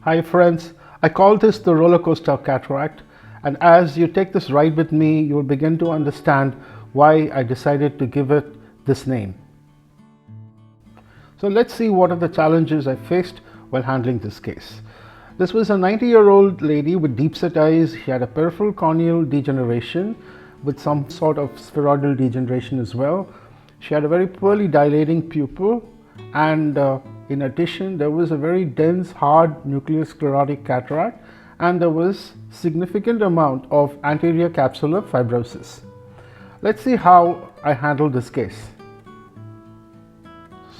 Hi friends, I call this the roller coaster of cataract, and as you take this ride with me, you will begin to understand why I decided to give it this name. So let's see what are the challenges I faced while handling this case. This was a 90-year-old lady with deep-set eyes. She had a peripheral corneal degeneration with some sort of spheroidal degeneration as well. She had a very poorly dilating pupil, and in addition there was a very dense hard nuclear sclerotic cataract, and there was significant amount of anterior capsular fibrosis. Let's see how I handled this case.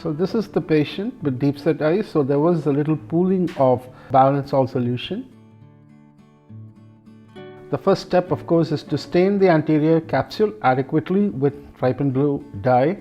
So this is the patient with deep-set eyes. So there was a little pooling of balanced salt solution. The first step, of course, is to stain the anterior capsule adequately with trypan blue dye.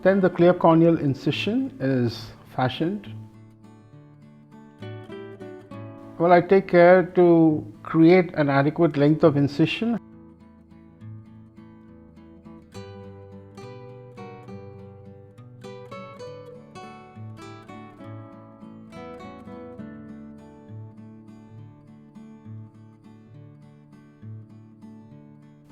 Then the clear corneal incision is fashioned. Well, I take care to create an adequate length of incision.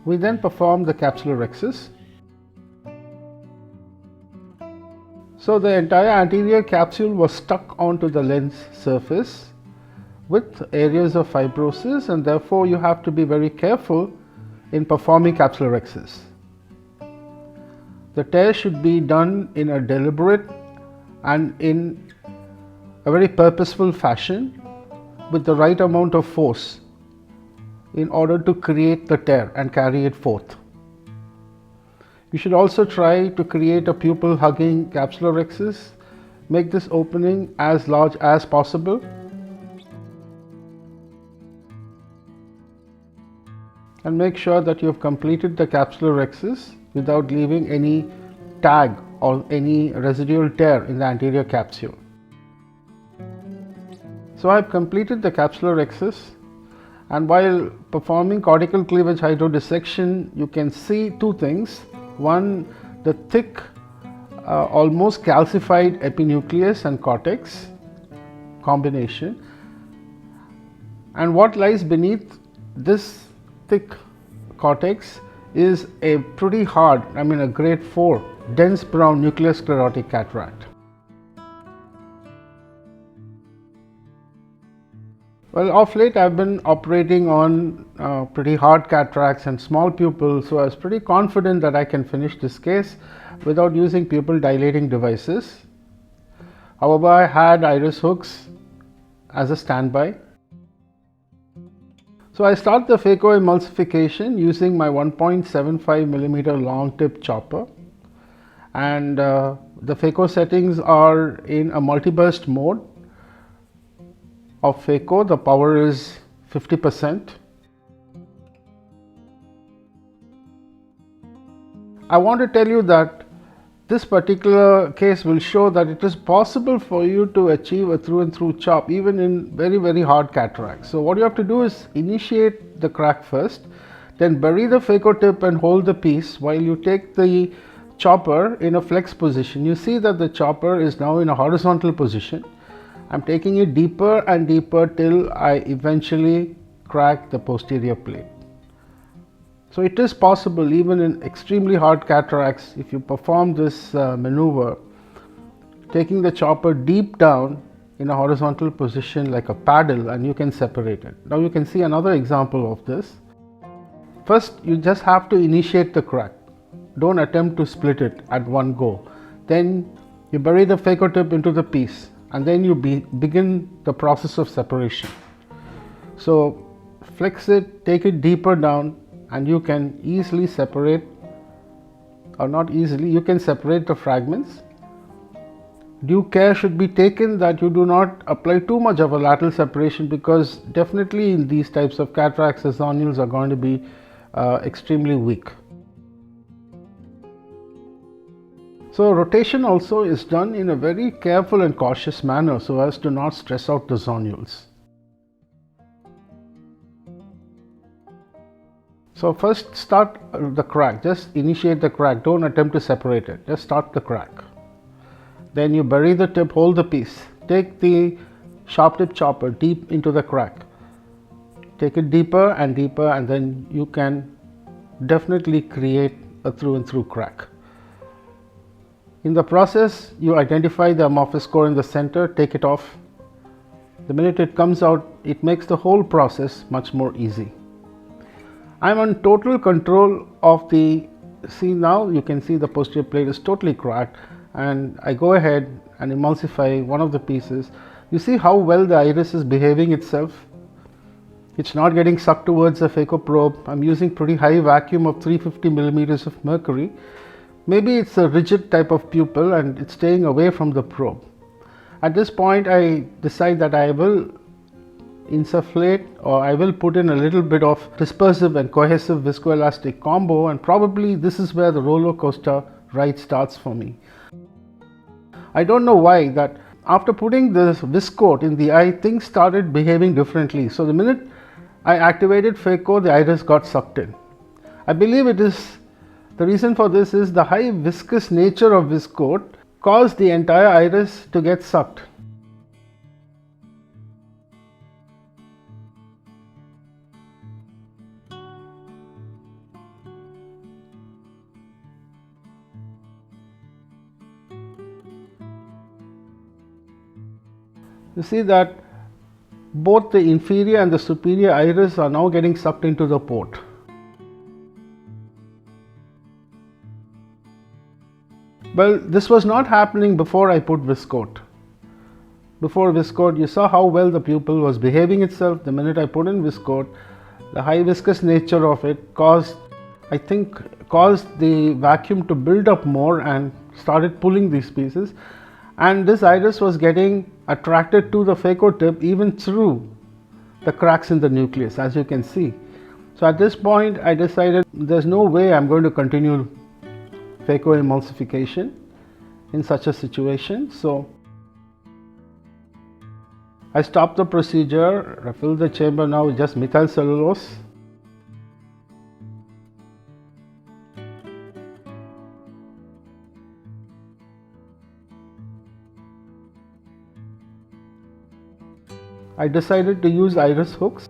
We then perform the capsulorhexis. So the entire anterior capsule was stuck onto the lens surface with areas of fibrosis, and therefore you have to be very careful in performing capsulorhexis. The tear should be done in a deliberate and in a very purposeful fashion with the right amount of force in order to create the tear and carry it forth. You should also try to create a pupil hugging capsulorhexis. Make this opening as large as possible. And make sure that you have completed the capsulorhexis without leaving any tag or any residual tear in the anterior capsule. So I have completed the capsulorhexis, and while performing cortical cleavage hydrodissection, you can see two things. One, the thick, almost calcified epinucleus and cortex combination, and what lies beneath this thick cortex is a pretty hard, a grade 4 dense brown nuclear sclerotic cataract. Well, of late I've been operating on pretty hard cataracts and small pupils, so I was pretty confident that I can finish this case without using pupil dilating devices. However, I had iris hooks as a standby. So I start the Phaco emulsification using my 1.75 mm long tip chopper, and the Phaco settings are in a multi-burst mode of Phaco. The power is 50%. I want to tell you that this particular case will show that it is possible for you to achieve a through and through chop even in very hard cataracts. So what you have to do is initiate the crack first, then bury the Phaco tip and hold the piece while you take the chopper in a flex position. You see that the chopper is now in a horizontal position. I'm taking it deeper and deeper till I eventually crack the posterior plate. So it is possible even in extremely hard cataracts, if you perform this maneuver, taking the chopper deep down in a horizontal position like a paddle, and you can separate it. Now you can see another example of this. First, you just have to initiate the crack. Don't attempt to split it at one go. Then you bury the Phaco tip into the piece, and then you begin the process of separation. So flex it, take it deeper down, and you can easily separate, or not easily, you can separate the fragments. Due care should be taken that you do not apply too much of a lateral separation, because definitely in these types of cataracts the zonules are going to be extremely weak. So rotation also is done in a very careful and cautious manner so as to not stress out the zonules. So first start the crack, just initiate the crack, don't attempt to separate it, just start the crack. Then you bury the tip, hold the piece, take the sharp tip chopper deep into the crack, take it deeper and deeper, and then you can definitely create a through and through crack. In the process, you identify the amorphous core in the center, take it off. The minute it comes out, it makes the whole process much more easy. I'm on total control of the, see now you can see the posterior plate is totally cracked, and I go ahead and emulsify one of the pieces. You see how well the iris is behaving itself. It's not getting sucked towards the phaco probe. I'm using pretty high vacuum of 350 millimeters of mercury. Maybe it's a rigid type of pupil and it's staying away from the probe. At this point I decide that I will insufflate, or I will put in a little bit of dispersive and cohesive viscoelastic combo, and probably this is where the roller coaster ride starts for me. I don't know why, that after putting this viscoat in the eye, things started behaving differently. So the minute I activated phaco, the iris got sucked in. I believe it is, the reason for this is the high viscous nature of viscoat caused the entire iris to get sucked. You see that both the inferior and the superior iris are now getting sucked into the port. Well, this was not happening before I put viscoat. Before viscoat, you saw how well the pupil was behaving itself. The minute I put in viscoat, the high viscous nature of it caused the vacuum to build up more and started pulling these pieces. And this iris was getting attracted to the phaco tip even through the cracks in the nucleus, as you can see. So at this point I decided there's no way I'm going to continue phaco emulsification in such a situation. So I stopped the procedure, refill the chamber now with just methyl cellulose. I decided to use iris hooks.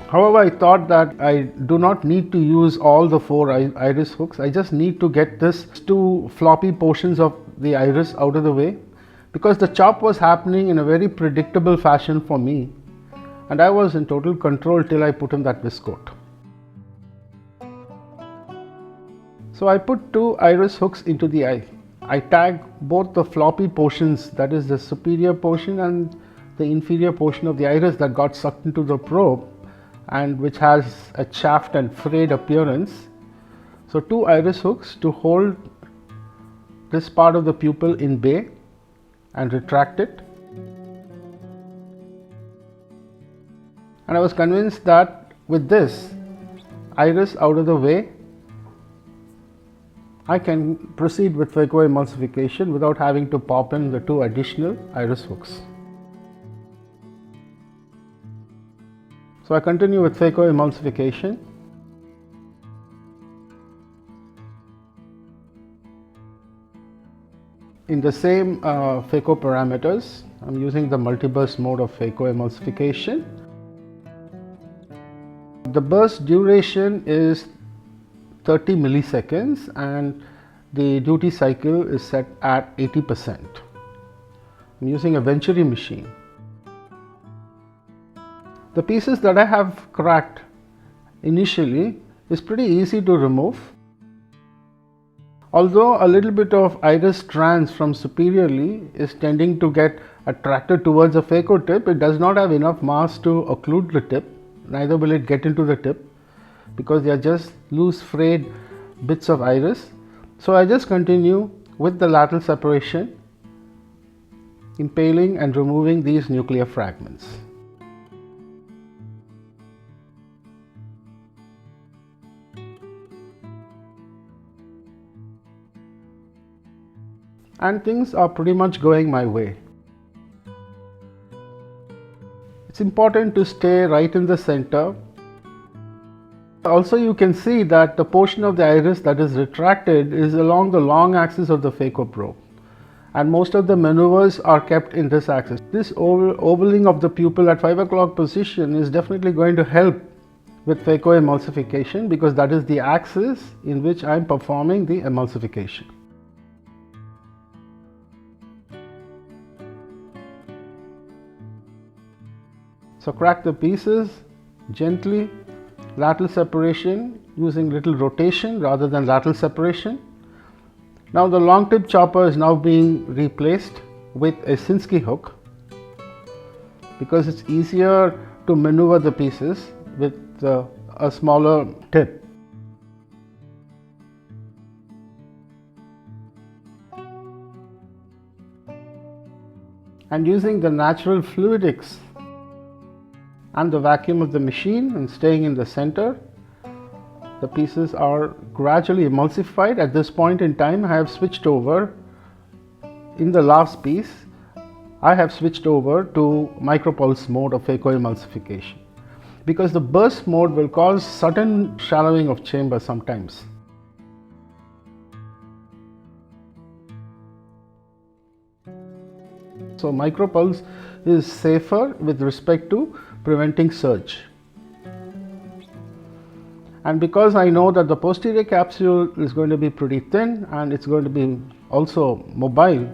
However, I thought that I do not need to use all the 4 iris hooks. I just need to get this 2 floppy portions of the iris out of the way, because the chop was happening in a very predictable fashion for me and I was in total control till I put in that viscoat. So I put 2 iris hooks into the eye. I tag both the floppy portions, that is the superior portion and the inferior portion of the iris that got sucked into the probe and which has a chaffed and frayed appearance. So 2 iris hooks to hold this part of the pupil in bay and retract it. And I was convinced that with this iris out of the way, I can proceed with phaco emulsification without having to pop in the 2 additional iris hooks. So I continue with phaco emulsification. In the same phaco parameters, I'm using the multi-burst mode of phaco emulsification. The burst duration is 30 milliseconds and the duty cycle is set at 80%. I'm using a Venturi machine. The pieces that I have cracked initially is pretty easy to remove. Although a little bit of iris strands from superiorly is tending to get attracted towards the phaco tip, it does not have enough mass to occlude the tip, neither will it get into the tip, because they are just loose frayed bits of iris. So I just continue with the lateral separation, impaling and removing these nuclear fragments. And things are pretty much going my way. It's important to stay right in the center. Also, you can see that the portion of the iris that is retracted is along the long axis of the phaco probe, and most of the maneuvers are kept in this axis. This ovaling of the pupil at 5 o'clock position is definitely going to help with phaco emulsification, because that is the axis in which I am performing the emulsification. So crack the pieces gently, lateral separation using little rotation rather than lateral separation. Now the long tip chopper is now being replaced with a Sinskey hook, because it's easier to maneuver the pieces with a smaller tip. And using the natural fluidics and the vacuum of the machine and staying in the center, the pieces are gradually emulsified. At this point in time, I have switched over. In the last piece, I have switched over to micropulse mode of phaco emulsification, because the burst mode will cause sudden shallowing of chamber sometimes. So micropulse is safer with respect to preventing surge. And because I know that the posterior capsule is going to be pretty thin and it's going to be also mobile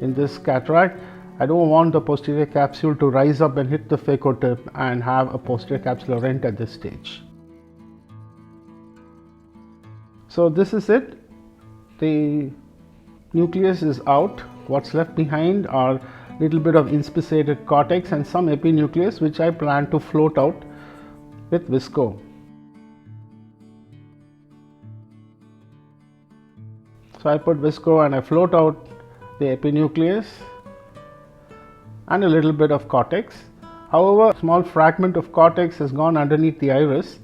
in this cataract, I don't want the posterior capsule to rise up and hit the phaco tip and have a posterior capsular rent at this stage. So this is it. The nucleus is out. What's left behind are little bit of inspissated cortex and some epinucleus, which I plan to float out with visco. So I put visco and I float out the epinucleus and a little bit of cortex. However, a small fragment of cortex has gone underneath the iris.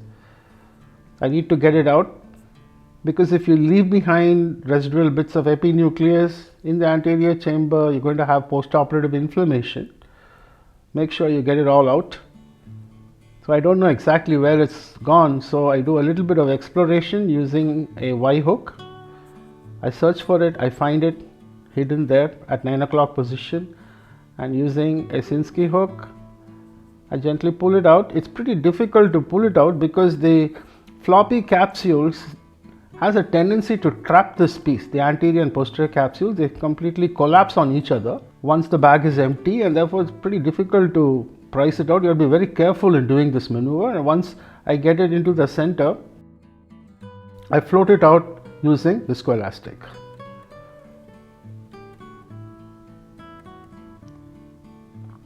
I need to get it out, because if you leave behind residual bits of epinucleus in the anterior chamber, you're going to have postoperative inflammation. Make sure you get it all out. So I don't know exactly where it's gone, so I do a little bit of exploration using a Y hook. I search for it, I find it hidden there at 9 o'clock position, and using a Sinskey hook, I gently pull it out. It's pretty difficult to pull it out because the floppy capsules has a tendency to trap this piece. The anterior and posterior capsules, they completely collapse on each other once the bag is empty, and therefore it's pretty difficult to prise it out. You have to be very careful in doing this maneuver, and once I get it into the center, I float it out using viscoelastic.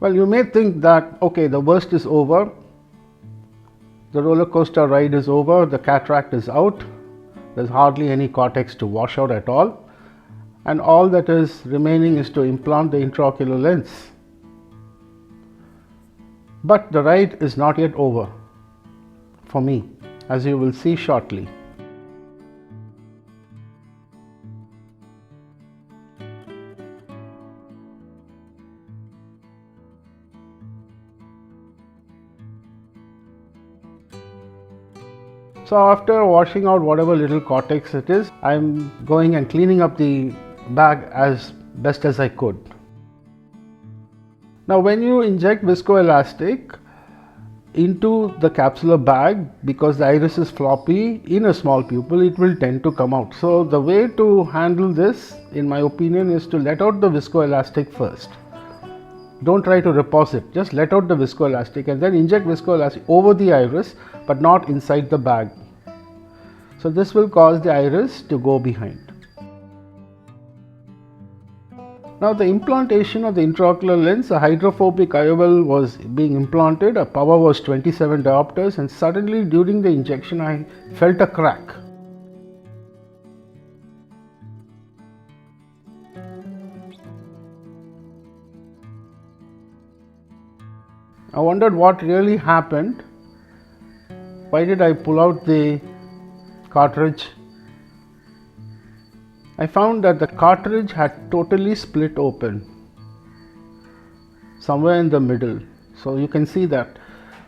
Well, you may think that, okay, the worst is over, the roller coaster ride is over, the cataract is out, there's hardly any cortex to wash out at all, and all that is remaining is to implant the intraocular lens. But the ride is not yet over for me, as you will see shortly. So after washing out whatever little cortex it is, I'm going and cleaning up the bag as best as I could. Now when you inject viscoelastic into the capsular bag, because the iris is floppy in a small pupil, it will tend to come out. So the way to handle this, in my opinion, is to let out the viscoelastic first. Don't try to repose it, just let out the viscoelastic and then inject viscoelastic over the iris, but not inside the bag. So this will cause the iris to go behind. Now the implantation of the intraocular lens, a hydrophobic IOL was being implanted, a power was 27 diopters, and suddenly during the injection I felt a crack. I wondered what really happened. Why did I pull out the cartridge? I found that the cartridge had totally split open somewhere in the middle. So you can see that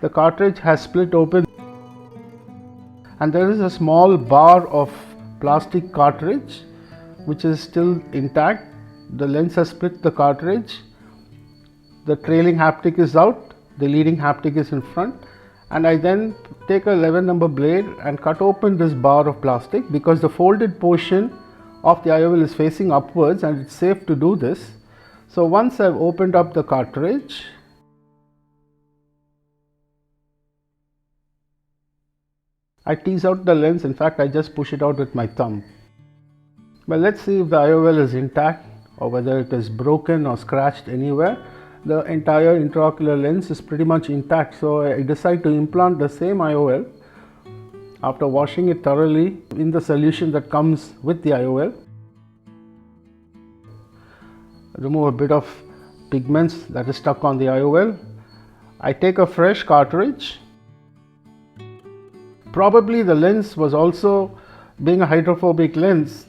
the cartridge has split open and there is a small bar of plastic cartridge which is still intact. The lens has split the cartridge, the trailing haptic is out, the leading haptic is in front, and I then take a 11 number blade and cut open this bar of plastic because the folded portion of the IOL is facing upwards and it's safe to do this. So once I've opened up the cartridge, I tease out the lens. In fact, I just push it out with my thumb. Well, let's see if the IOL is intact or whether it is broken or scratched anywhere. The entire intraocular lens is pretty much intact, so I decide to implant the same IOL after washing it thoroughly in the solution that comes with the IOL. Remove a bit of pigments that is stuck on the IOL. I take a fresh cartridge. Probably the lens was also, being a hydrophobic lens,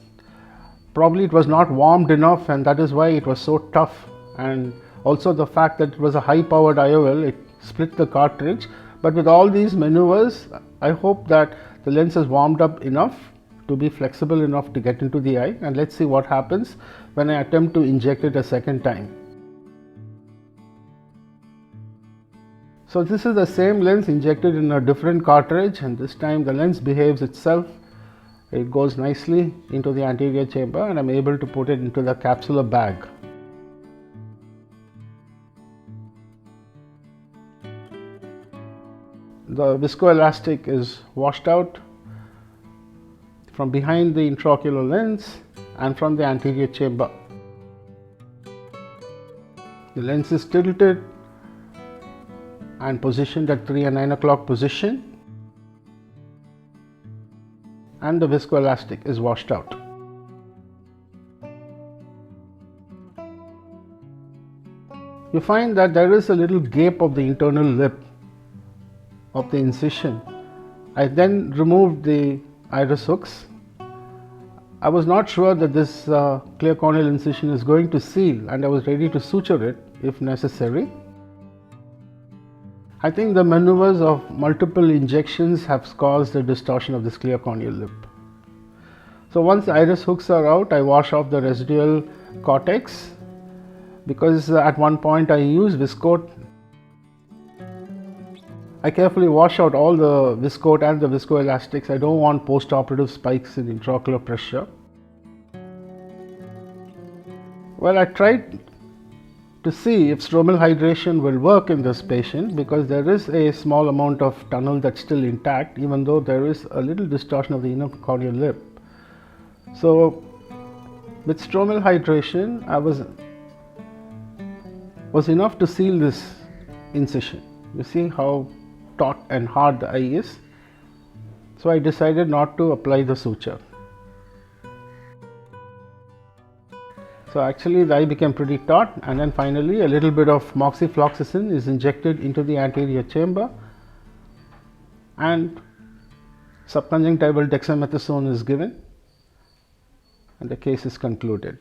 probably it was not warmed enough and that is why it was so tough, and also the fact that it was a high powered IOL, it split the cartridge. But with all these maneuvers, I hope that the lens is warmed up enough to be flexible enough to get into the eye, and let's see what happens when I attempt to inject it a second time. So this is the same lens injected in a different cartridge, and this time the lens behaves itself. It goes nicely into the anterior chamber and I'm able to put it into the capsular bag. The viscoelastic is washed out from behind the intraocular lens and from the anterior chamber. The lens is tilted and positioned at 3 and 9 o'clock position, and the viscoelastic is washed out. You find that there is a little gap of the internal lip of the incision. I then removed the iris hooks. I was not sure that this clear corneal incision is going to seal, and I was ready to suture it if necessary. I think the maneuvers of multiple injections have caused the distortion of this clear corneal lip. So once the iris hooks are out, I wash off the residual cortex, because at one point I used viscoat. I carefully wash out all the viscoat and the viscoelastics. I don't want post-operative spikes in intraocular pressure. Well, I tried to see if stromal hydration will work in this patient, because there is a small amount of tunnel that's still intact, even though there is a little distortion of the inner corneal lip. So with stromal hydration, I was enough to seal this incision. You see how taut and hard the eye is. So I decided not to apply the suture. So actually the eye became pretty taut, and then finally a little bit of moxifloxacin is injected into the anterior chamber and subconjunctival dexamethasone is given, and the case is concluded.